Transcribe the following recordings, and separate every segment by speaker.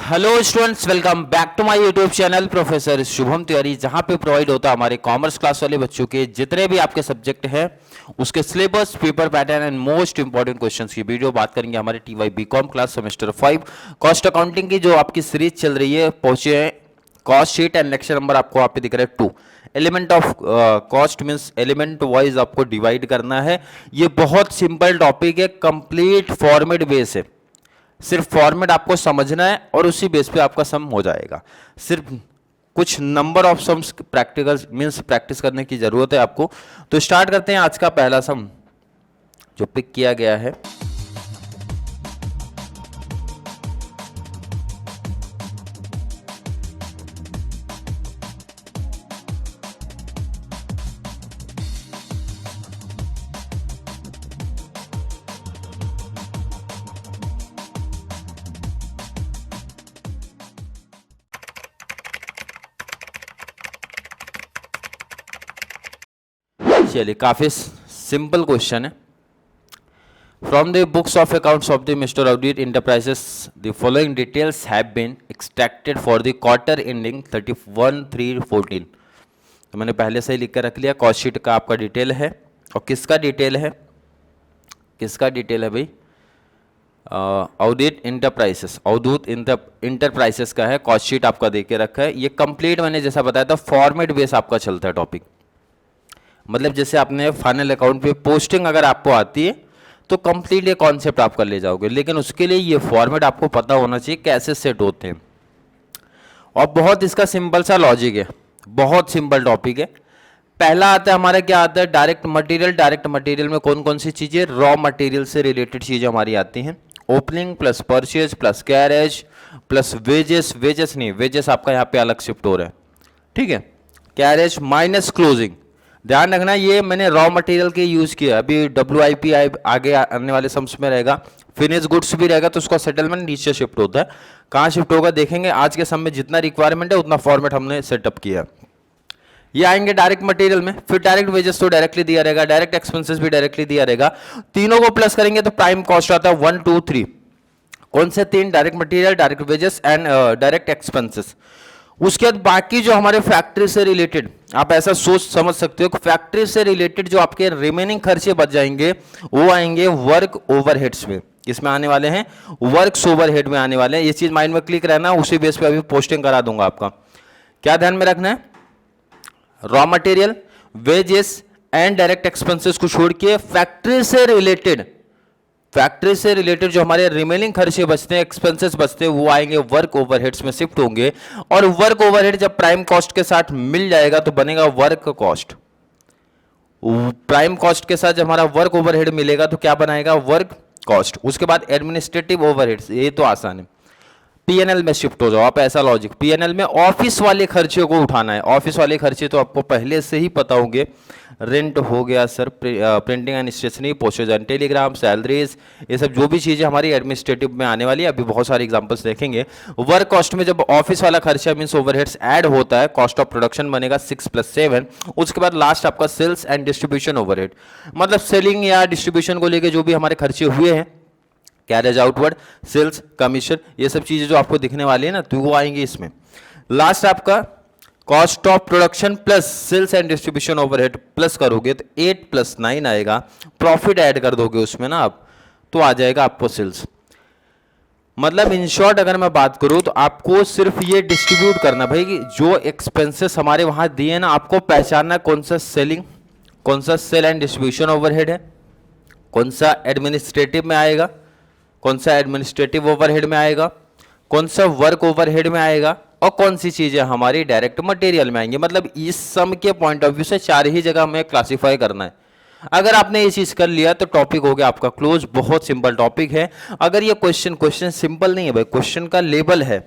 Speaker 1: Hello students, welcome back to my YouTube channel professor Shubham Tiwari, जहां पे provide होता है हमारे कॉमर्स क्लास वाले बच्चों के जितने भी आपके सब्जेक्ट हैं उसके syllabus, paper pattern and most important questions की वीडियो बात करेंगे। हमारे TY BCom class semester 5 cost accounting की जो आपकी सीरीज चल रही है, पहुंचे हैं cost sheet and lecture number आपको वहाँ पे दिख रहा है 2। Element of cost means element wise आपको डिवाइड करना है। ये बहुत सिंपल टॉपिक है, कंप्लीट फॉर्मेट बेस है। सिर्फ फॉर्मेट आपको समझना है और उसी बेस पे आपका सम हो जाएगा। सिर्फ कुछ number of sums practical means practice करने की जरूरत है आपको। तो स्टार्ट करते हैं आज का पहला सम जो पिक किया गया है। चलिए, काफी सिंपल क्वेश्चन है। From the books of accounts of the Mr. Audit Enterprises, the following details have been extracted for the quarter ending 31/3/14। तो मैंने पहले से ही लिख कर रख लिया। कॉस्ट शीट का आपका डिटेल है और किसका डिटेल है, किसका डिटेल है भाई? ऑडिट इंटरप्राइजेस, अवधूत इंटरप्राइजेस का है। कॉस्ट शीट आपका दे के रखा है। ये कंप्लीट मैंने जैसा बताया था फॉर्मेट बेस आपका चलता है टॉपिक। मतलब जैसे आपने फाइनल अकाउंट पे पोस्टिंग अगर आपको आती है तो कंप्लीट ये कॉन्सेप्ट आप कर ले जाओगे, लेकिन उसके लिए ये फॉर्मेट आपको पता होना चाहिए कैसे सेट होते हैं। और बहुत इसका सिंपल सा लॉजिक है, बहुत सिंपल टॉपिक है। पहला आता है हमारा, क्या आता है? Direct material. डायरेक्ट मटेरियल में कौन कौन सी चीजें? रॉ मटेरियल से रिलेटेड चीजें हमारी आती हैं। Opening plus purchase plus carriage plus wages. Wages नहीं, वेजेस आपका यहाँ पे अलग शिफ्ट हो रहा है, ठीक है। Carriage minus closing. ध्यान रखना, ये मैंने रॉ मटेरियल के यूज किया। अभी WIP आगे आने वाले सम्स में रहेगा। फिनिश गुड्स भी रहेगा तो उसका सेटलमेंट नीचे शिफ्ट होता है। कहाँ शिफ्ट होगा देखेंगे। आज के सम में जितना रिक्वायरमेंट है उतना फॉर्मेट हमने सेटअप किया। ये आएंगे डायरेक्ट मटेरियल में। फिर डायरेक्ट वेजेस तो डायरेक्टली दिया रहेगा, डायरेक्ट एक्सपेंसेस भी डायरेक्टली दिया रहेगा। तीनों को प्लस करेंगे तो प्राइम कॉस्ट आता है 1 2 3। कौन से तीन? Direct material, direct wages and direct expenses. उसके बाद बाकी जो हमारे फैक्ट्री से रिलेटेड, आप ऐसा सोच समझ सकते हो कि फैक्ट्री से रिलेटेड जो आपके रिमेनिंग खर्चे बच जाएंगे वो आएंगे वर्क ओवरहेड्स में। किसमें आने वाले हैं? वर्क्स ओवरहेड में आने वाले हैं। ये चीज माइंड में क्लिक रहना, उसी बेस पे अभी पोस्टिंग करा दूंगा आपका। क्या ध्यान में रखना है? Raw material, wages and direct expenses को छोड़ के फैक्ट्री से रिलेटेड जो हमारे रिमेनिंग खर्चे बचते हैं, एक्सपेंसेस बचते हैं, वो आएंगे वर्क ओवरहेड्स में शिफ्ट होंगे। और वर्क ओवरहेड जब प्राइम कॉस्ट के साथ मिल जाएगा तो बनेगा वर्क कॉस्ट। प्राइम कॉस्ट के साथ जब हमारा वर्क ओवरहेड मिलेगा तो क्या बनाएगा? Work cost. उसके बाद एडमिनिस्ट्रेटिव ओवरहेड्स, ये तो आसान है। पीएनएल में शिफ्ट हो जाओ आप, ऐसा लॉजिक। पीएनएल में ऑफिस वाले खर्चे को उठाना है। ऑफिस वाले खर्चे तो आपको पहले से ही पता होंगे। रेंट हो गया sir, printing and stationery, postage and telegram, salaries, ये सब जो भी चीज़ें हमारी एडमिनिस्ट्रेटिव में आने वाली है, अभी बहुत सारे एग्जांपल्स देखेंगे। वर्क कॉस्ट में जब ऑफिस वाला खर्चा मीन्स ओवरहेड्स ऐड होता है, कॉस्ट ऑफ प्रोडक्शन बनेगा 6 + 7। उसके बाद लास्ट आपका सेल्स एंड डिस्ट्रीब्यूशन ओवरहेड, मतलब सेलिंग या डिस्ट्रीब्यूशन को लेकर जो भी हमारे खर्चे हुए हैं, कैरेज आउटवर्ड, सेल्स, कमीशन, ये सब चीजें जो आपको दिखने वाली है ना, तो वो आएंगे इसमें। लास्ट आपका cost of production plus sales and distribution overhead plus करोगे तो 8 + 9 आएगा। प्रॉफिट ऐड कर दोगे उसमें ना आप, तो आ जाएगा आपको सेल्स। मतलब इन शॉर्ट अगर मैं बात करूं तो आपको सिर्फ ये डिस्ट्रीब्यूट करना भाई कि जो एक्सपेंसेस हमारे वहां दिए ना, आपको पहचानना कौन सा सेलिंग, कौन सा सेल एंड डिस्ट्रीब्यूशन ओवरहेड है, कौन सा एडमिनिस्ट्रेटिव में आएगा, कौन सा एडमिनिस्ट्रेटिव ओवरहेड में आएगा, कौन सा वर्क ओवरहेड में आएगा, और कौन सी चीजें हमारी डायरेक्ट मटेरियल में आएंगी। मतलब इस सम के पॉइंट ऑफ व्यू से 4 ही जगह हमें क्लासिफाई करना है। अगर आपने ये चीज कर लिया तो टॉपिक हो गया आपका क्लोज। बहुत सिंपल टॉपिक है। अगर ये क्वेश्चन सिंपल नहीं है भाई, क्वेश्चन का लेवल है,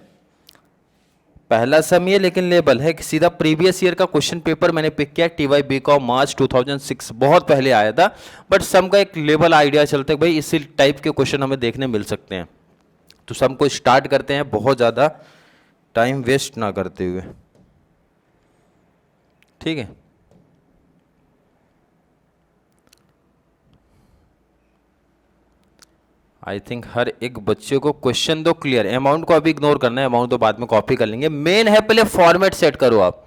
Speaker 1: पहला सम ये, लेकिन लेवल है कि सीधा प्रीवियस ईयर का क्वेश्चन पेपर मैंने पिक किया, TY बीकॉम मार्च 2006, बहुत पहले आया था। बट सम का एक लेवल आइडिया चलता है भाई, इसी टाइप के क्वेश्चन हमें देखने मिल सकते हैं। तो सम को स्टार्ट करते हैं, बहुत ज़्यादा टाइम वेस्ट ना करते हुए, ठीक है। आई थिंक हर एक बच्चे को क्वेश्चन तो क्लियर, अमाउंट को अभी इग्नोर करना है, अमाउंट तो बाद में कॉपी कर लेंगे। मेन है पहले फॉर्मेट सेट करो आप।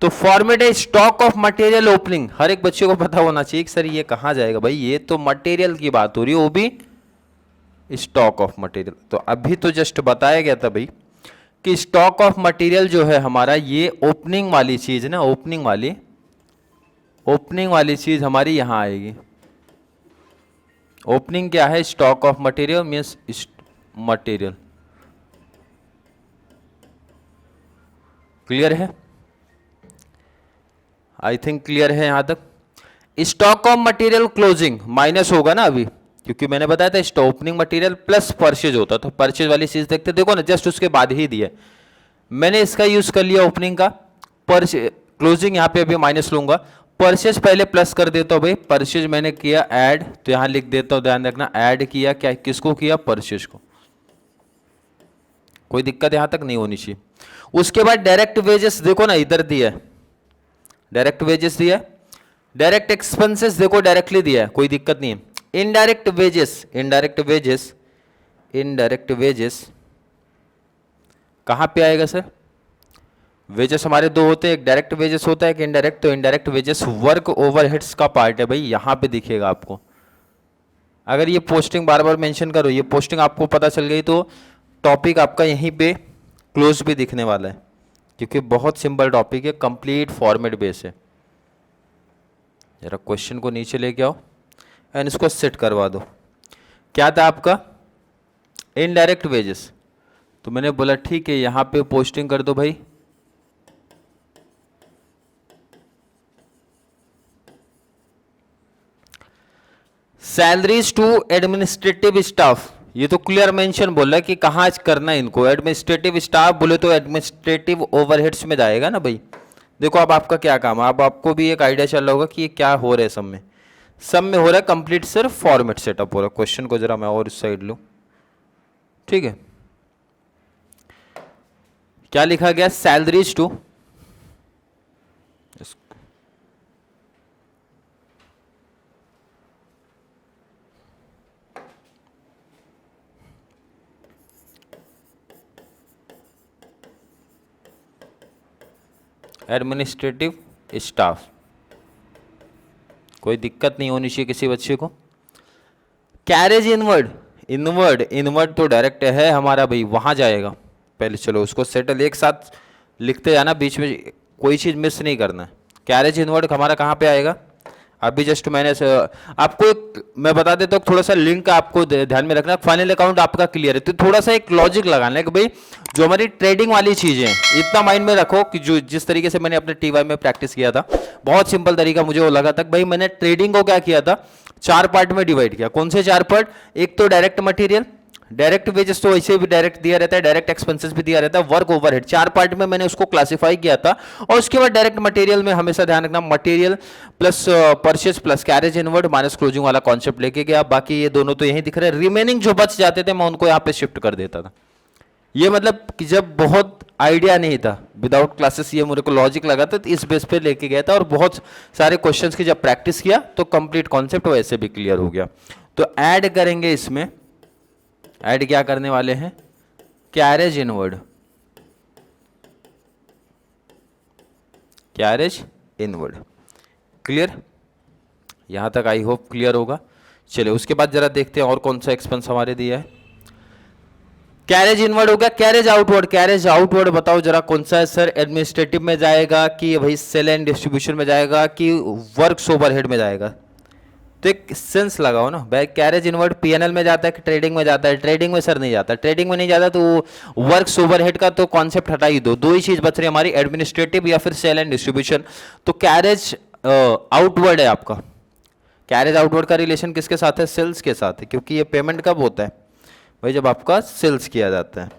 Speaker 1: तो फॉर्मेट है स्टॉक ऑफ मटेरियल ओपनिंग, हर एक बच्चे को पता होना चाहिए कि सर ये कहाँ जाएगा भाई, ये तो मटेरियल की बात हो रही है, वो भी स्टॉक ऑफ मटेरियल। तो अभी तो जस्ट बताया गया था भाई कि स्टॉक ऑफ मटेरियल जो है हमारा, ये ओपनिंग वाली चीज ना, ओपनिंग वाली चीज हमारी यहां आएगी। ओपनिंग क्या है? Stock of material means material. Clear है? आई थिंक क्लियर है यहां तक। Stock of material closing minus होगा ना अभी, क्योंकि मैंने बताया था ओपनिंग मटेरियल प्लस परचेज होता, तो परचेज वाली चीज देखते, देखो ना जस्ट उसके बाद ही दिया। मैंने इसका यूज कर लिया ओपनिंग का, क्लोजिंग यहां पे अभी माइनस लूंगा, परचेज पहले प्लस कर देता हूं भाई, परचेज मैंने किया ऐड, तो यहां लिख देता हूं, ध्यान रखना ऐड किया, क्या किसको किया? परचेज को। कोई दिक्कत यहां तक नहीं होनी चाहिए। उसके बाद डायरेक्ट वेजेस देखो ना इधर दिया है, डायरेक्ट वेजेस दिया है, डायरेक्ट एक्सपेंसेस देखो डायरेक्टली दिया है, कोई दिक्कत नहीं है। इनडायरेक्ट वेजेस कहां पे आएगा सर? वेजेस हमारे दो होते हैं, एक डायरेक्ट वेजेस होता है, एक इनडायरेक्ट। तो इनडायरेक्ट वेजेस वर्क ओवरहेड्स का पार्ट है भाई, यहां पे दिखेगा आपको। अगर ये पोस्टिंग बार बार मेंशन करो, ये पोस्टिंग आपको पता चल गई तो टॉपिक आपका यहीं पे क्लोज भी दिखने वाला है, क्योंकि बहुत सिंपल टॉपिक है, कंप्लीट फॉर्मेट बेस है। जरा क्वेश्चन को नीचे लेके आओ एंड इसको सेट करवा दो। क्या था आपका? Indirect wages. तो मैंने बोला ठीक है यहां पे पोस्टिंग कर दो भाई, सैलरीज टू एडमिनिस्ट्रेटिव स्टाफ। ये तो क्लियर मेंशन बोला है कि कहाँ करना है इनको। एडमिनिस्ट्रेटिव स्टाफ बोले तो एडमिनिस्ट्रेटिव ओवरहेड्स में जाएगा ना भाई। देखो अब आपका क्या काम है, अब आपको भी एक आइडिया चल रहा होगा कि ये क्या हो रहा है। सब में हो रहा है कंप्लीट सिर्फ फॉर्मेट सेटअप हो रहा है। क्वेश्चन को जरा मैं और इस साइड लूँ, ठीक है। क्या लिखा गया? सैलरीज टू एडमिनिस्ट्रेटिव स्टाफ, कोई दिक्कत नहीं होनी चाहिए किसी बच्चे को। कैरेज इनवर्ड तो डायरेक्ट है हमारा भाई, वहां जाएगा पहले। चलो उसको सेटल एक साथ लिखते जाना, बीच में कोई चीज मिस नहीं करना है। कैरेज इनवर्ड हमारा कहाँ पे आएगा? अभी जस्ट मैंने आपको एक मैं बता देता हूँ, थोड़ा सा लिंक आपको ध्यान में रखना। फाइनल अकाउंट आपका क्लियर है तो थोड़ा सा एक लॉजिक लगाना है कि भाई जो हमारी ट्रेडिंग वाली चीजें हैं, इतना माइंड में रखो कि जो जिस तरीके से मैंने अपने टीवाई में प्रैक्टिस किया था, बहुत सिंपल तरीका मुझे वो लगा था। भाई मैंने ट्रेडिंग को क्या किया था, 4 पार्ट में डिवाइड किया। कौन से 4 पार्ट? एक तो डायरेक्ट मटेरियल, डायरेक्ट वेजेस तो वैसे भी डायरेक्ट दिया रहता है, डायरेक्ट एक्सपेंसेस भी दिया रहता है, वर्क ओवरहेड, 4 पार्ट में मैंने उसको क्लासिफाई किया था। और उसके बाद डायरेक्ट मटेरियल में हमेशा ध्यान रखना, material plus purchase plus carriage inward minus closing वाला कॉन्सेप्ट लेके गया। बाकी ये दोनों तो यहीं दिख रहे हैं, रिमेनिंग जो बच जाते थे मैं उनको यहाँ पे शिफ्ट कर देता था। ये मतलब कि जब बहुत आइडिया नहीं था, विदाउट क्लासेस ये मेरे को लॉजिक लगा था, तो इस बेस पे लेके गया था। और बहुत सारे क्वेश्चंस की जब प्रैक्टिस किया तो कंप्लीट कॉन्सेप्ट वैसे भी क्लियर हो गया। तो ऐड करेंगे इसमें, ऐड क्या करने वाले हैं? Carriage inward, carriage inward. Clear? यहां तक आई होप क्लियर होगा। चलिए उसके बाद जरा देखते हैं और कौन सा एक्सपेंस हमारे दिया है। कैरेज इनवर्ड हो गया। कैरेज आउटवर्ड, कैरेज आउटवर्ड बताओ जरा कौन सा है सर? एडमिनिस्ट्रेटिव में जाएगा कि भाई सेल एंड डिस्ट्रीब्यूशन में जाएगा कि वर्क्स ओवरहेड में जाएगा? तो एक सेंस लगाओ ना भाई, कैरेज इनवर्ड पीएनएल में जाता है कि ट्रेडिंग में जाता है? ट्रेडिंग में सर नहीं जाता। ट्रेडिंग में नहीं जाता तो वर्क्स ओवरहेड का तो कॉन्सेप्ट हटा ही दो ही चीज बच रही है हमारी, एडमिनिस्ट्रेटिव या फिर सेल एंड डिस्ट्रीब्यूशन। तो कैरेज आउटवर्ड है आपका। कैरेज आउटवर्ड का रिलेशन किसके साथ है? सेल्स के साथ है, क्योंकि ये पेमेंट कब होता है भाई? जब आपका सेल्स किया जाता है।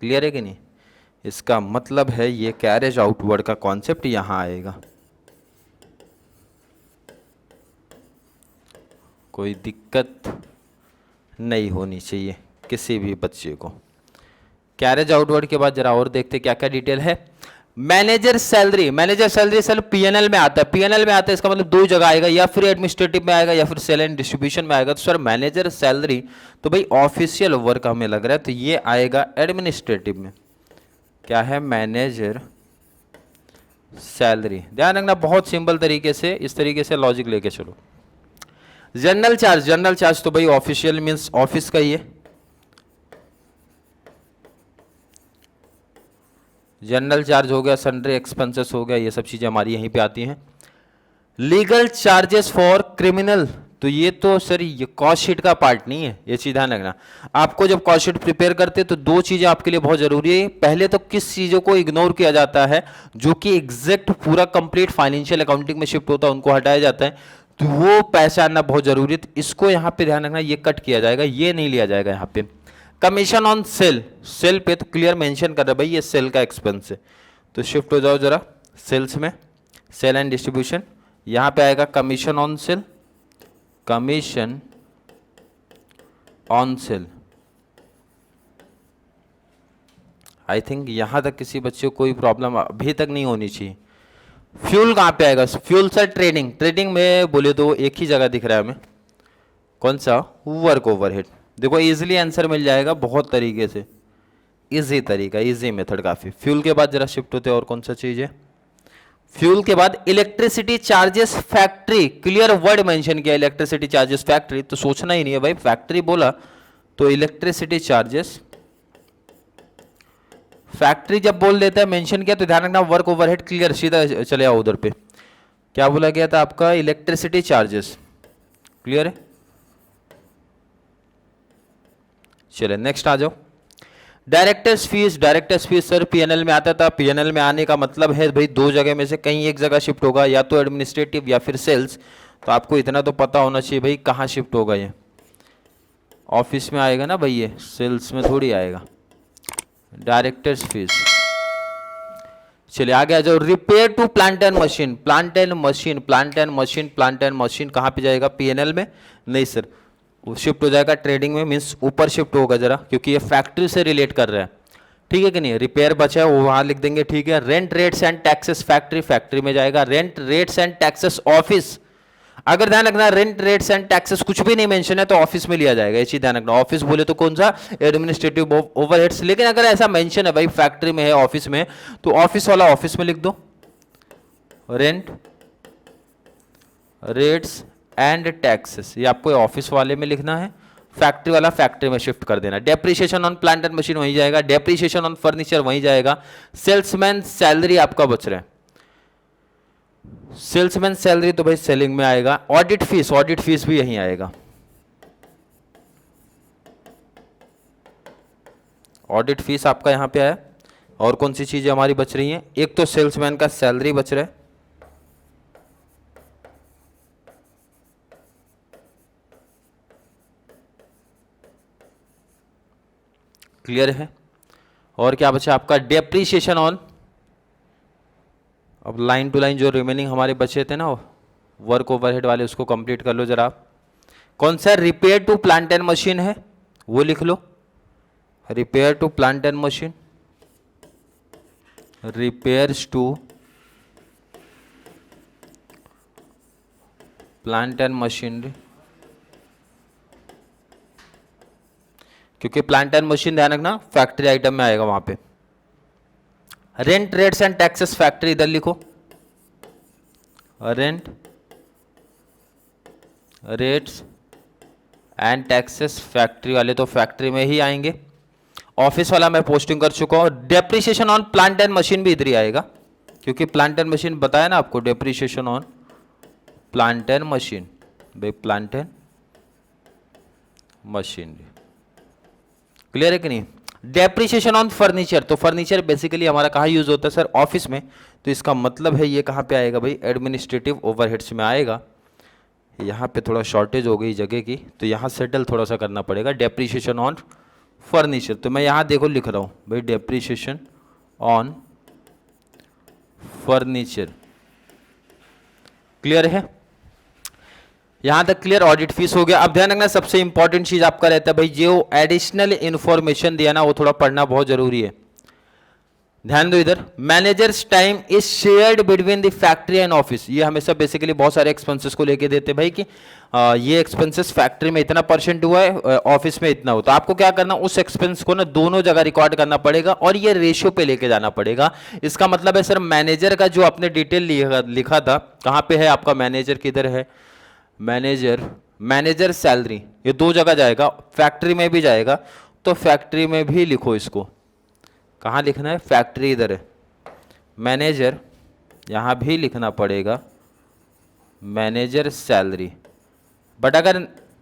Speaker 1: क्लियर है कि नहीं? इसका मतलब है ये कैरेज आउटवर्ड का कॉन्सेप्ट यहां आएगा। कोई दिक्कत नहीं होनी चाहिए किसी भी बच्चे को। कैरेज आउटवर्ड के बाद जरा और देखते क्या क्या डिटेल है। मैनेजर सैलरी सर पीएनएल में आता है, पीएनएल में आता है, इसका मतलब दो जगह आएगा, या फिर एडमिनिस्ट्रेटिव में आएगा या फिर सेल एंड डिस्ट्रीब्यूशन में आएगा। तो सर मैनेजर सैलरी, तो भाई ऑफिशियल वर्क हमें लग रहा है, तो ये आएगा एडमिनिस्ट्रेटिव में। क्या है? Manager salary. ध्यान रखना, बहुत सिंपल तरीके से, इस तरीके से लॉजिक लेके चलो। जनरल चार्ज तो भाई ऑफिशियल मीन्स ऑफिस का ही है। जनरल चार्ज हो गया, सन्ड्री एक्सपेंसेस हो गया, ये सब चीजें हमारी यहीं पे आती हैं। लीगल चार्जेस फॉर क्रिमिनल, तो ये तो सर ये कॉस्ट शीट का पार्ट नहीं है, ये चीज ध्यान रखना। आपको जब कॉस्ट शीट प्रिपेयर करते हैं तो दो चीजें आपके लिए बहुत जरूरी है। पहले तो किस चीजों को इग्नोर किया जाता है जो कि एग्जैक्ट पूरा कंप्लीट फाइनेंशियल अकाउंटिंग में शिफ्ट होता है, उनको हटाया जाता है, तो वो पहचानना बहुत जरूरी है। तो इसको यहाँ पे ध्यान रखना, ये कट किया जाएगा, ये नहीं लिया जाएगा यहाँ पे। कमीशन ऑन सेल, सेल पे तो क्लियर मेंशन कर रहा है भाई ये सेल का एक्सपेंस है, तो शिफ्ट हो जाओ जरा सेल्स में, सेल एंड डिस्ट्रीब्यूशन। यहाँ पे आएगा commission on sale, commission on sale. I think यहां तक किसी बच्चे को कोई प्रॉब्लम अभी तक नहीं होनी चाहिए। फ्यूल कहाँ पे आएगा? फ्यूल सर ट्रेडिंग, ट्रेडिंग में बोले तो एक ही जगह दिख रहा है हमें, कौन सा? Work overhead. देखो इजीली आंसर मिल जाएगा बहुत तरीके से, इजी तरीका, इजी मेथड काफी। फ्यूल के बाद जरा शिफ्ट होते हैं, और कौन सा चीज है? फ्यूल के बाद electricity charges factory, clear word mention किया इलेक्ट्रिसिटी चार्जेस फैक्ट्री, तो सोचना ही नहीं है भाई, फैक्ट्री बोला तो इलेक्ट्रिसिटी चार्जेस फैक्ट्री जब बोल देता है मेंशन किया तो ध्यान रखना वर्क ओवरहेड, क्लियर सीधा चले आओ उधर पे। क्या बोला गया था आपका? इलेक्ट्रिसिटी चार्जेस, क्लियर है? चलिए नेक्स्ट आ जाओ। डायरेक्टर्स फीस सर पीएनएल में आता था, पीएनएल में आने का मतलब है भाई दो जगह में से कहीं एक जगह शिफ्ट होगा, या तो एडमिनिस्ट्रेटिव या फिर सेल्स। तो आपको इतना तो पता होना चाहिए भाई कहाँ शिफ्ट होगा, ये ऑफिस में आएगा ना भाई, ये सेल्स में थोड़ी आएगा। Directors fees. चलिए आगे आ जाओ। Repair to plant and machine, plant and machine कहाँ पे जाएगा? पीएनएल में नहीं सर, वो शिफ्ट हो जाएगा ट्रेडिंग में, मीन्स ऊपर शिफ्ट होगा जरा, क्योंकि ये फैक्ट्री से रिलेट कर रहा है, ठीक है कि नहीं? रिपेयर बचा है वो वहां लिख देंगे, ठीक है। Rent rates and taxes factory में जाएगा। Rent rates and taxes office, अगर ध्यान रखना रेंट रेट्स एंड टैक्सेस कुछ भी नहीं मेंशन है तो ऑफिस में लिया जाएगा, ये चीज ध्यान रखना। ऑफिस बोले तो कौन सा? Administrative overheads. लेकिन अगर ऐसा मेंशन है भाई फैक्ट्री में है ऑफिस में, तो ऑफिस वाला ऑफिस में लिख दो, रेंट रेट्स एंड टैक्सेस, ये आपको ऑफिस वाले में लिखना है, फैक्ट्री वाला फैक्ट्री में शिफ्ट कर देना। Depreciation on plant and machine वहीं जाएगा, डेप्रिसिएशन ऑन फर्नीचर वहीं जाएगा। सेल्समैन सैलरी आपका बच रहा है, सेल्समैन सैलरी तो भाई सेलिंग में आएगा। ऑडिट फीस भी यहीं आएगा, ऑडिट फीस आपका यहां पे आया। और कौन सी चीजें हमारी बच रही हैं? एक तो सेल्समैन का सैलरी बच रहा है, क्लियर है? और क्या बचा आपका? डेप्रीशिएशन ऑन, अब लाइन टू लाइन जो रिमेनिंग हमारे बचे थे ना वर्क ओवरहेड वाले, उसको कंप्लीट कर लो जरा आप। कौन सा? Repair to plant and machine है, वो लिख लो, repair to plant and machine, repairs to plant and machinery, क्योंकि प्लांट एंड मशीन ध्यान रखना फैक्ट्री आइटम में आएगा वहां पे। Rent rates and taxes factory इधर लिखो, rent rates and taxes factory वाले तो फैक्ट्री में ही आएंगे। ऑफिस वाला मैं पोस्टिंग कर चुका हूं। Depreciation on plant and machine भी इधर ही आएगा, क्योंकि प्लांट एंड मशीन बताया ना आपको, depreciation on plant and machine, भाई प्लांट एंड मशीन, क्लियर है कि नहीं? डेप्रिसिएशन ऑन फर्नीचर, तो फर्नीचर बेसिकली हमारा कहाँ यूज होता है सर? ऑफिस में, तो इसका मतलब है ये कहाँ पे आएगा भाई? एडमिनिस्ट्रेटिव ओवरहेड्स में आएगा। यहाँ पे थोड़ा शॉर्टेज हो गई जगह की, तो यहाँ सेटल थोड़ा सा करना पड़ेगा। डेप्रिसिएशन ऑन फर्नीचर, तो मैं यहाँ देखो लिख रहा हूँ भाई डेप्रिसिएशन ऑन फर्नीचर, क्लियर है? यहां तक क्लियर? ऑडिट फीस हो गया। अब ध्यान रखना सबसे इंपॉर्टेंट चीज आपका रहता है भाई जो एडिशनल इंफॉर्मेशन दिया ना वो थोड़ा पढ़ना बहुत जरूरी है। ध्यान दो इधर, managers time is shared between the factory and office. ये हमेशा बेसिकली बहुत सारे एक्सपेंसेस को लेके देते भाई कि ये एक्सपेंसेस फैक्ट्री में इतना परसेंट हुआ है, ऑफिस में इतना हो। तो आपको क्या करना, उस एक्सपेंस को ना दोनों जगह रिकॉर्ड करना पड़ेगा और ये रेशियो पे लेके जाना पड़ेगा। इसका मतलब है सर मैनेजर का जो आपने डिटेल लिखा था, कहाँ पे है आपका मैनेजर, किधर है मैनेजर सैलरी, ये दो जगह जाएगा, फैक्ट्री में भी जाएगा, तो फैक्ट्री में भी लिखो इसको। कहाँ लिखना है, फैक्ट्री इधर है, मैनेजर यहाँ भी लिखना पड़ेगा, मैनेजर सैलरी। बट अगर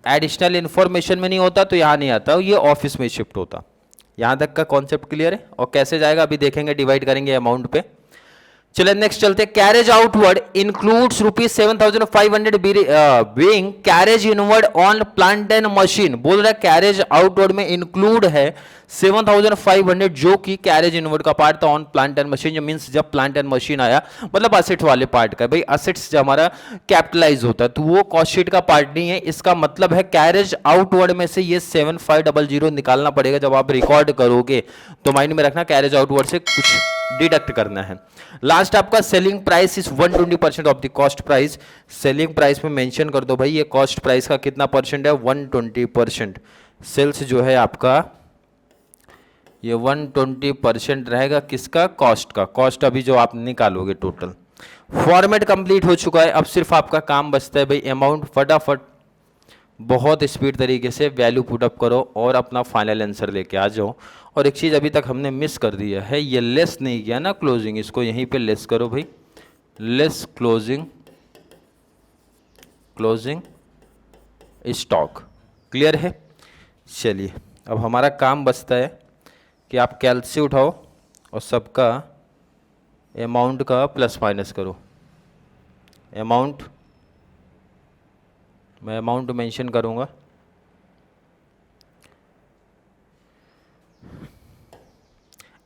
Speaker 1: एडिशनल इंफॉर्मेशन में नहीं होता तो यहाँ नहीं आता, ये ऑफिस में शिफ्ट होता। यहाँ तक का कॉन्सेप्ट क्लियर है? और कैसे जाएगा अभी देखेंगे, डिवाइड करेंगे अमाउंट पे। चलिए नेक्स्ट चलते, carriage outward includes ₹7,500 being carriage inward on plant and machine. बोल रहा है कैरेज आउटवर्ड में इंक्लूड है 7,500 जो कि कैरेज इनवर्ड का पार्ट था ऑन प्लांट एंड मशीन, जो मींस जब प्लांट एंड मशीन आया मतलब असेट वाले पार्ट का। भाई असेट्स जब हमारा कैपिटलाइज होता है तो वो कॉस्ट शीट का पार्ट नहीं है। इसका मतलब है कैरेज आउटवर्ड में से ये 7,500 निकालना पड़ेगा। जब आप रिकॉर्ड करोगे तो माइंड में रखना कैरेज आउटवर्ड से कुछ डिडक्ट करना है। लास्ट आपका selling price is 120% of the cost price. Selling price में मेंशन कर दो भाई ये कॉस्ट प्राइस का कितना परसेंट है, 120%। सेल्स जो है आपका ये 120% रहेगा, किसका, कॉस्ट का। कॉस्ट अभी जो आप निकालोगे टोटल। फॉर्मेट कंप्लीट हो चुका है, अब सिर्फ आपका काम बचता है भाई अमाउंट। फटाफट बहुत स्पीड तरीके से वैल्यू पुटअप करो और अपना फाइनल आंसर लेके आ जाओ। और एक चीज़ अभी तक हमने मिस कर दिया है, ये लेस नहीं किया ना क्लोजिंग, इसको यहीं पे लेस करो भाई, लेस क्लोजिंग स्टॉक। क्लियर है? चलिए अब हमारा काम बचता है कि आप कैलसी उठाओ और सबका अमाउंट का प्लस माइनस करो। अमाउंट मैं अमाउंट मेंशन करूंगा,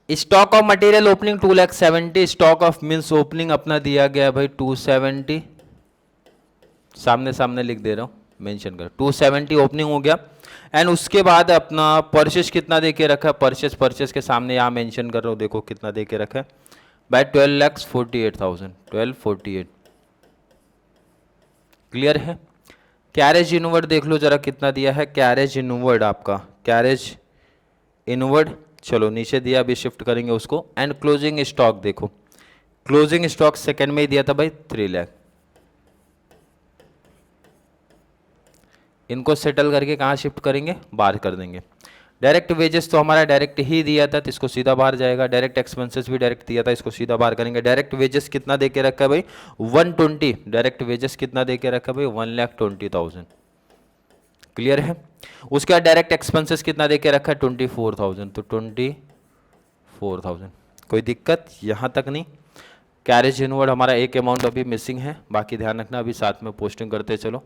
Speaker 1: stock of material opening 2,70,000, stock of means opening अपना दिया गया भाई 270, सामने सामने लिख दे रहा हूँ, मेंशन कर 270 ओपनिंग हो गया। एंड उसके बाद अपना परचेस कितना दे के रखा है, परचेस के सामने यहाँ मेंशन कर रहा हूँ, देखो कितना दे के रखा है भाई 12,48,000, 1248। क्लियर है? कैरेज इनवर्ड देख लो जरा कितना दिया है, कैरेज इनवर्ड आपका, कैरेज इनवर्ड चलो नीचे दिया, अभी शिफ्ट करेंगे उसको। एंड क्लोजिंग स्टॉक देखो, क्लोजिंग स्टॉक सेकंड में ही दिया था भाई 3 लाख। इनको सेटल करके कहाँ शिफ्ट करेंगे, बाहर कर देंगे। डायरेक्ट वेजेस तो हमारा डायरेक्ट ही दिया था तो इसको सीधा बाहर जाएगा। डायरेक्ट एक्सपेंसेस भी डायरेक्ट दिया था, इसको सीधा बाहर करेंगे। डायरेक्ट वेजेस कितना दे के रखा है भाई 120, डायरेक्ट वेजेस कितना दे के रखा है भाई 1,20,000। क्लियर है? उसके बाद डायरेक्ट एक्सपेंसेस कितना दे के रखा है 24,000, तो 24,000। कोई दिक्कत यहाँ तक नहीं। कैरेज इनवर्ड हमारा एक अमाउंट अभी मिसिंग है, बाकी ध्यान रखना अभी साथ में पोस्टिंग करते चलो।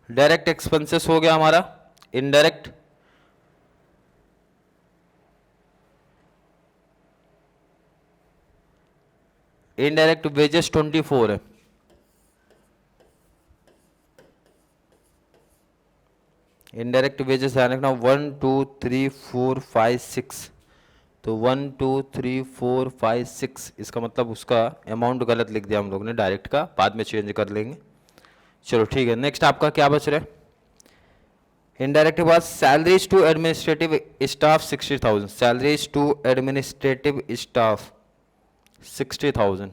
Speaker 1: डायरेक्ट एक्सपेंसेस हो गया हमारा। इनडायरेक्ट वेजेस 24 है। इनडायरेक्ट वेजेस ध्यान रखना 1 2 3 4 5 6, तो 1 2 3 4 5 6, इसका मतलब उसका अमाउंट गलत लिख दिया हम लोग ने, डायरेक्ट का बाद में चेंज कर लेंगे। चलो ठीक है, नेक्स्ट आपका क्या बच रहा है, इनडायरेक्ट के बाद salaries to administrative staff 60,000, salaries to administrative staff 60,000।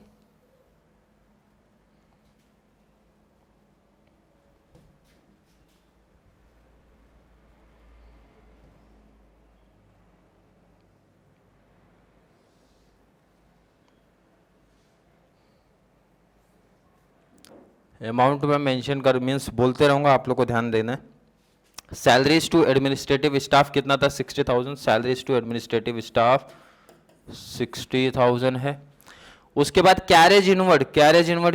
Speaker 1: Amount में मेंशन कर मीन्स बोलते रहूँगा, आप लोग को ध्यान देना है। सैलरीज टू एडमिनिस्ट्रेटिव स्टाफ कितना था 60,000, सैलरीज टू एडमिनिस्ट्रेटिव स्टाफ 60,000 है। उसके बाद कैरेज इनवर्ड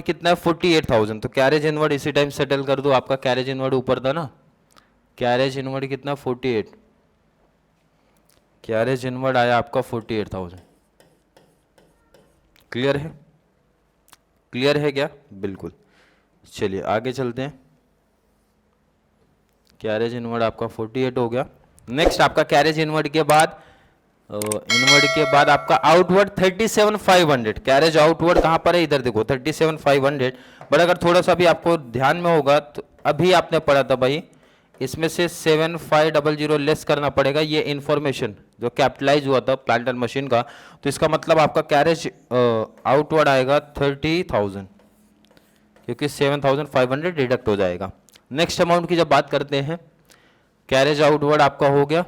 Speaker 1: कितना है 48,000, तो कैरेज इनवर्ड इसी टाइम सेटल कर दो। आपका कैरेज इनवर्ड ऊपर था ना, कैरेज इनवर्ड कितना 48, कैरेज इनवर्ड आया आपका 48,000। क्लियर है? क्लियर है क्या? बिल्कुल। चलिए आगे चलते हैं। कैरेज इनवर्ड आपका 48 हो गया। नेक्स्ट आपका कैरेज इनवर्ड के बाद आपका आउटवर्ड 37,500। कैरेज आउटवर्ड कहां पर है? इधर देखो 37,500। बट अगर थोड़ा सा भी आपको ध्यान में होगा तो अभी आपने पढ़ा था भाई, इसमें से 7,500 लेस करना पड़ेगा। ये इंफॉर्मेशन जो कैपिटलाइज हुआ था प्लांट एंड मशीन का, तो इसका मतलब आपका कैरेज आउटवर्ड आएगा 30,000, क्योंकि 7,500 डिडक्ट हो जाएगा। नेक्स्ट अमाउंट की जब बात करते हैं, कैरेज आउटवर्ड आपका हो गया।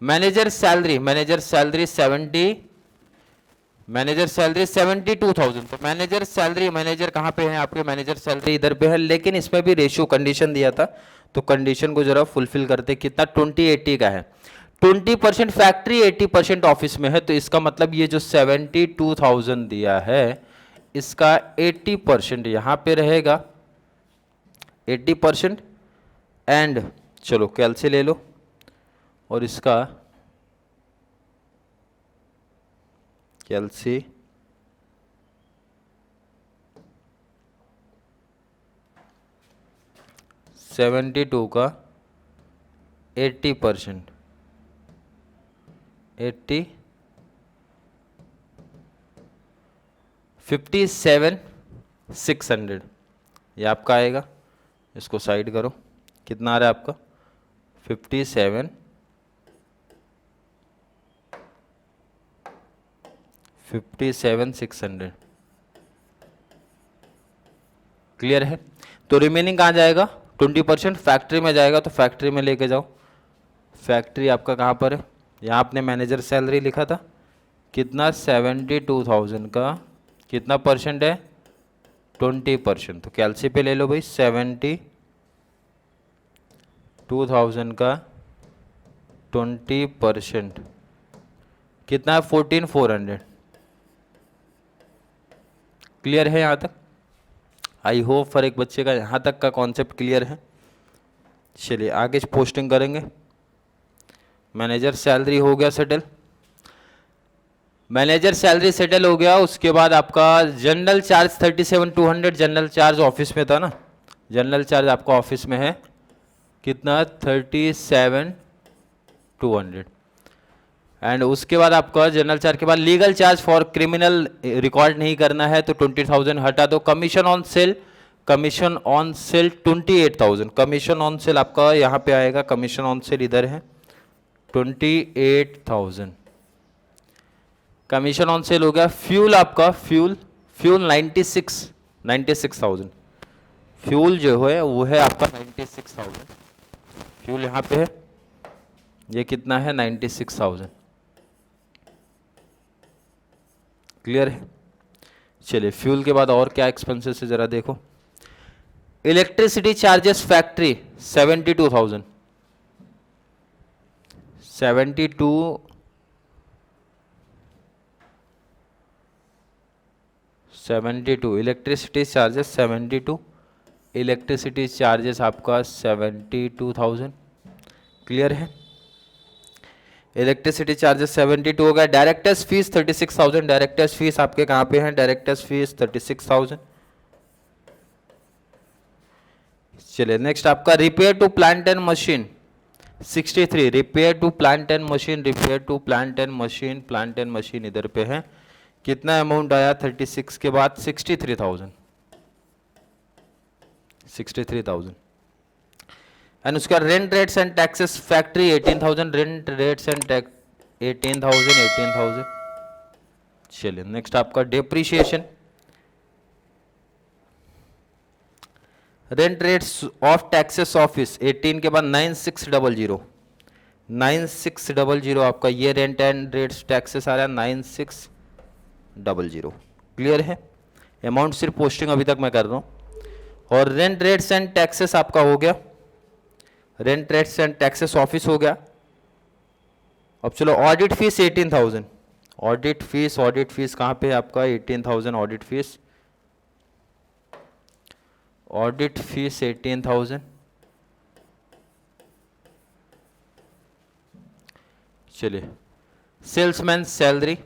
Speaker 1: Manager salary 72,000। तो मैनेजर सैलरी, मैनेजर कहां पे है आपके? मैनेजर सैलरी इधर पे है, लेकिन इसमें भी रेशियो कंडीशन दिया था, तो कंडीशन को जरा फुलफिल करते। कितना? 20-80 का है। 20% फैक्ट्री, 80% ऑफिस में है, तो इसका मतलब ये जो 72,000 दिया है, इसका 80% यहां पे रहेगा, 80%। एंड चलो कैलसी ले लो, और इसका कैलसी 72 का 80%, 80 57,600 ये आपका आएगा। इसको साइड करो, कितना आ रहा है आपका? 57,600। क्लियर है? तो रिमेनिंग कहाँ जाएगा? 20% फैक्ट्री में जाएगा, तो फैक्ट्री में लेके जाओ। फैक्ट्री आपका कहाँ पर है? यहाँ आपने मैनेजर सैलरी लिखा था, कितना? 72,000 का कितना परसेंट है? 20%। तो कैलसी पे ले लो भाई, 72,000 का 20% कितना है? 14,400। क्लियर है यहाँ तक? आई होप फॉर एक बच्चे का यहाँ तक का कॉन्सेप्ट क्लियर है। चलिए आगे पोस्टिंग करेंगे। मैनेजर सैलरी हो गया सेटल, मैनेजर सैलरी सेटल हो गया। उसके बाद आपका general charge 37,200, general charge office में था ना, जनरल चार्ज आपका ऑफिस में है, कितना? 37,200। एंड उसके बाद आपका जनरल चार्ज के बाद legal charge for criminal record नहीं करना है, तो 20,000 हटा दो। Commission on sale 28,000। Commission on sale आपका यहाँ पे आएगा, कमीशन ऑन सेल इधर है, 28,000 कमीशन ऑन सेल हो गया। फ्यूल आपका फ्यूल 96,000। फ्यूल जो है वो है आपका 96,000। फ्यूल यहाँ पे है, ये कितना है? 96,000। क्लियर है? चलिए फ्यूल के बाद और क्या एक्सपेंसेस है जरा देखो। Electricity charges factory 72,000। 72 electricity charges 72, electricity charges आपका 72,000। क्लियर है? इलेक्ट्रिसिटी चार्जेस 72 हो गया। Directors fees 36,000। डायरेक्टर्स फीस आपके कहाँ पे हैं? Directors fees 36,000। चलिए नेक्स्ट आपका repair to plant and machine 63। Repair to plant and machine, repair to plant and machine, plant and machine इधर पे है। कितना अमाउंट आया 36 के बाद? 63,000। 63,000। एंड उसका rent rates and taxes factory 18,000। Rent rates and tax 18,000। चलिए नेक्स्ट आपका depreciation, rent rates of taxes office 18 के बाद 9600। 9600 आपका ये रेंट एंड रेट्स टैक्सेस आ रहा है 9600। क्लियर है? अमाउंट सिर्फ पोस्टिंग अभी तक मैं कर रहा हूं। और रेंट रेट्स एंड टैक्सेस आपका हो गया, rent rates and taxes office हो गया। अब चलो ऑडिट फीस 18,000। ऑडिट फीस कहां पे है आपका? 18,000 ऑडिट फीस। Audit fees 18,000। चलिए, सेल्समैन सैलरी,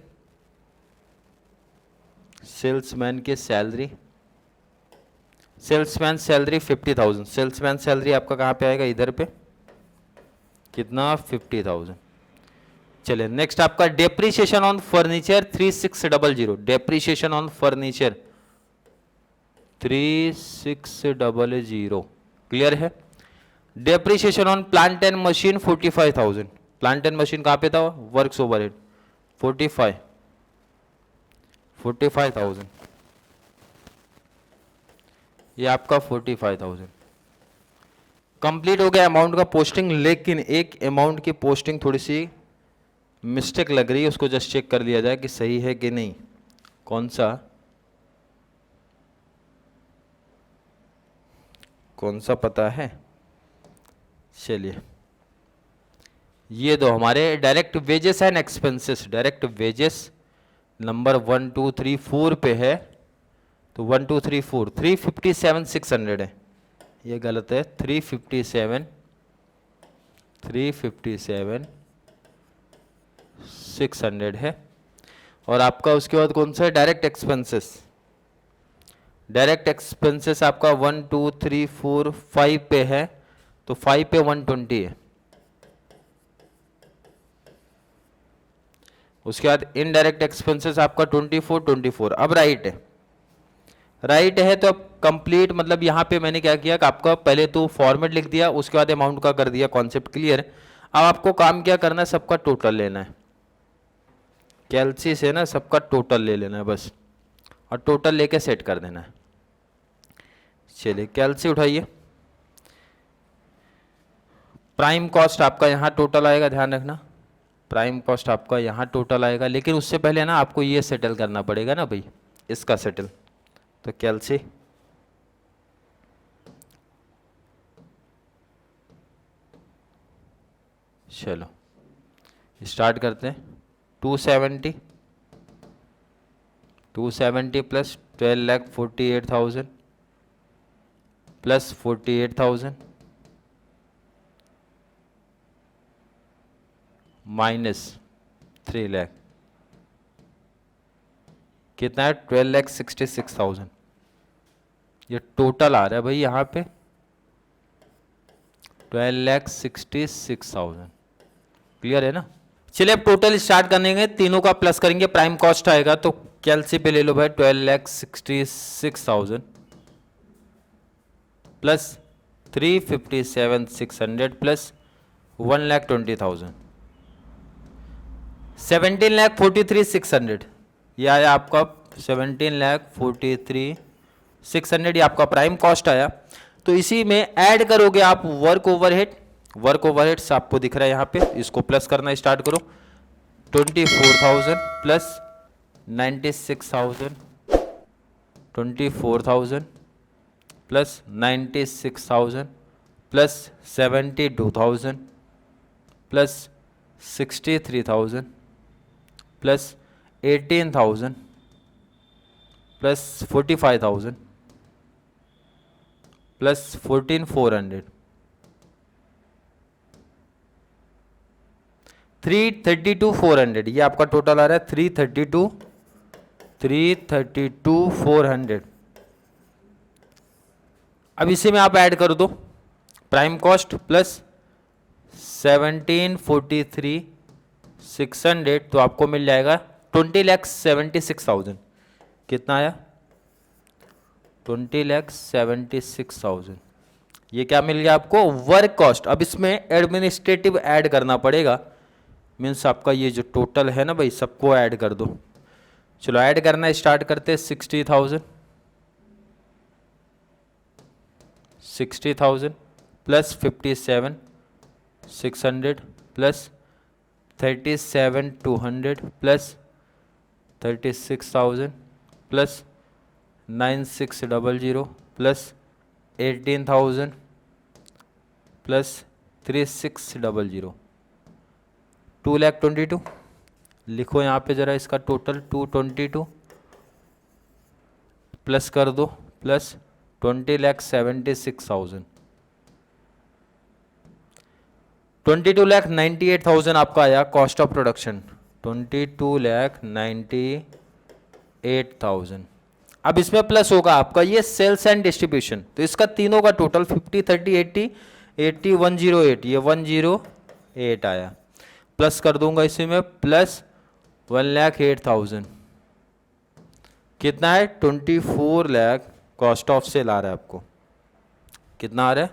Speaker 1: सेल्समैन की salary, salesman salary 50,000। Salesman salary आपका कहाँ पे आएगा, इधर पे, कितना 50,000। चलिए नेक्स्ट आपका depreciation on furniture 3600, depreciation on furniture 3600, clear है। Depreciation on plant and machine 45,000, plant and machine कहाँ पे था, वर्क्स ओवरहेड 45,000, ये आपका 45,000 कंप्लीट हो गया अमाउंट का पोस्टिंग। लेकिन एक अमाउंट की पोस्टिंग थोड़ी सी मिस्टेक लग रही है, उसको जस्ट चेक कर लिया जाए कि सही है कि नहीं। कौन सा पता है, चलिए ये दो हमारे direct wages and expenses, direct wages number 1 2 3 4 पे है, तो 1 2 3 4 357,600 है, ये गलत है, 357,600 है। और आपका उसके बाद कौन सा है, डायरेक्ट एक्सपेंसेस, डायरेक्ट एक्सपेंसेस आपका 1 2 3 4 5 पे है, तो 5 पे 120 है। उसके बाद इनडायरेक्ट एक्सपेंसेस आपका 24। अब राइट है, राइट है तो अब कंप्लीट, मतलब यहाँ पे मैंने क्या किया कि आपका पहले तो फॉर्मेट लिख दिया, उसके बाद अमाउंट का कर दिया, कॉन्सेप्ट क्लियर है। अब आपको काम क्या करना है, सबका टोटल लेना है, कैलसी से ना सबका टोटल ले लेना है बस, और टोटल लेके सेट कर देना है। चलिए कैलसी उठाइए, प्राइम कॉस्ट आपका यहाँ टोटल आएगा, ध्यान रखना प्राइम कॉस्ट आपका यहाँ टोटल आएगा, लेकिन उससे पहले ना आपको ये सेटल करना पड़ेगा ना भाई, इसका सेटल, तो कैलसी चलो स्टार्ट करते हैं। 270 प्लस 12,48,000 प्लस 48,000 माइनस 3 लाख, कितना है 12,66,000, ये टोटल आ रहा है भाई यहाँ पे 12,66,000, क्लियर है ना। चलिए अब टोटल स्टार्ट करेंगे, तीनों का प्लस करेंगे, प्राइम कॉस्ट आएगा तो कैलसी पे ले लो भाई 12,66,000 प्लस 357,600 प्लस 1,20,000, 17,43,600, ये आया आपका 17,43,600, ये आपका प्राइम कॉस्ट आया। तो इसी में ऐड करोगे आप वर्क ओवरहेड, वर्क ओवरहेड्स आपको दिख रहा है यहाँ पे, इसको प्लस करना स्टार्ट करो, 24,000 plus 96,000, 24,000 plus 96,000 plus 72,000 plus 63,000 plus 18,000 plus 45,000 plus 14,400, 332,400, ये आपका टोटल आ रहा है 332,400। अब इसी में आप ऐड कर दो प्राइम कॉस्ट प्लस 17,43,600, तो आपको मिल जाएगा 20,76,000, कितना आया 20,76,000, ये क्या मिल गया आपको, वर्क कॉस्ट। अब इसमें एडमिनिस्ट्रेटिव ऐड करना पड़ेगा, मीन्स आपका ये जो टोटल है ना भाई, सबको ऐड कर दो। चलो ऐड करना स्टार्ट करते हैं, 60,000 plus 57,600 plus 37,200 plus 36,000 plus 9,600 plus 18,000 plus 3,600, 2,22,000 लिखो यहाँ पे ज़रा इसका टोटल, 222 प्लस कर दो प्लस 20,76,000, 22,98,000 आपका आया कॉस्ट ऑफ प्रोडक्शन, 22,98,000। अब इसमें प्लस होगा आपका ये सेल्स एंड डिस्ट्रीब्यूशन, तो इसका तीनों का टोटल 50, 30, 80, 80, 108, ये 108 आया। प्लस कर दूंगा इसी में प्लस 1,08,000, कितना है 24 लाख कॉस्ट ऑफ सेल आ रहा है आपको। कितना आ रहा है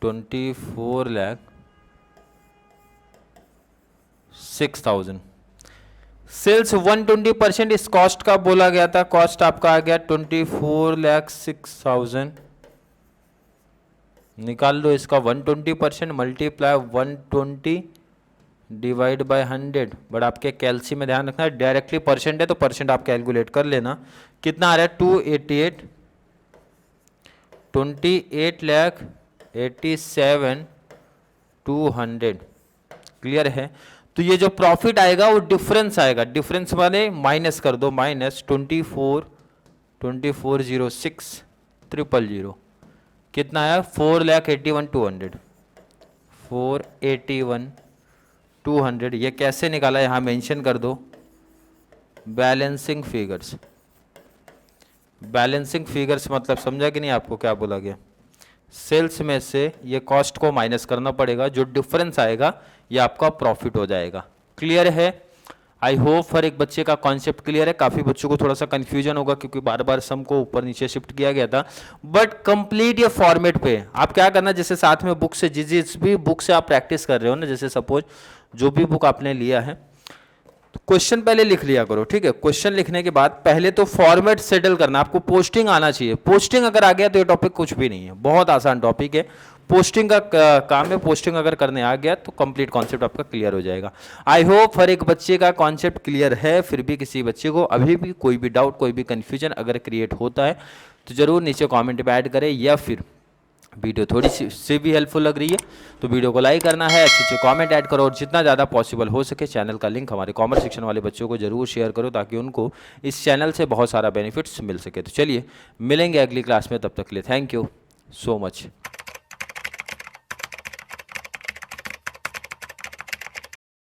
Speaker 1: 24,06,000। सेल्स 120% इस कॉस्ट का बोला गया था, कॉस्ट आपका आ गया 24,06,000। निकाल लो इसका 120% मल्टीप्लाई 120 डिवाइड बाय 100। बट आपके कैलसी में ध्यान रखना डायरेक्टली परसेंट है तो परसेंट आप कैलकुलेट कर लेना। कितना आ रहा है 288, 28,87,200। क्लियर है। तो ये जो प्रॉफिट आएगा वो डिफरेंस आएगा, डिफरेंस वाले माइनस कर दो, माइनस 24,06,000। कितना आया 4,81,200, 481,200। ये कैसे निकाला यहाँ मेंशन कर दो, बैलेंसिंग फिगर्स। बैलेंसिंग फिगर्स मतलब समझा कि नहीं आपको क्या बोला गया, सेल्स में से ये कॉस्ट को माइनस करना पड़ेगा, जो डिफरेंस आएगा ये आपका प्रॉफिट हो जाएगा। क्लियर है। आई होप हर एक बच्चे का कॉन्सेप्ट क्लियर है। काफ़ी बच्चों को थोड़ा सा कंफ्यूजन होगा क्योंकि बार बार सम को ऊपर नीचे शिफ्ट किया गया था, बट कंप्लीट ये फॉर्मेट पे आप क्या करना, जैसे साथ में बुक से जिस भी बुक से आप प्रैक्टिस कर रहे हो ना, जैसे सपोज जो भी बुक आपने लिया है तो क्वेश्चन पहले लिख लिया करो, ठीक है। क्वेश्चन लिखने के बाद पहले तो फॉर्मेट सेटल करना, आपको पोस्टिंग आना चाहिए। पोस्टिंग अगर आ गया तो ये टॉपिक कुछ भी नहीं है, बहुत आसान टॉपिक है। पोस्टिंग का काम है, पोस्टिंग अगर करने आ गया तो कंप्लीट कॉन्सेप्ट आपका क्लियर हो जाएगा। आई होप हर एक बच्चे का कॉन्सेप्ट क्लियर है। फिर भी किसी बच्चे को अभी भी कोई भी डाउट, कोई भी कन्फ्यूजन अगर क्रिएट होता है तो जरूर नीचे कॉमेंट में ऐड करें, या फिर वीडियो थोड़ी सी भी हेल्पफुल लग रही है तो वीडियो को लाइक करना है, अच्छे अच्छे कमेंट ऐड करो, और जितना ज़्यादा पॉसिबल हो सके चैनल का लिंक हमारे कॉमर्स सेक्शन वाले बच्चों को जरूर शेयर करो ताकि उनको इस चैनल से बहुत सारा बेनिफिट्स मिल सके। तो चलिए मिलेंगे अगली क्लास में, तब तक के लिए थैंक यू सो मच।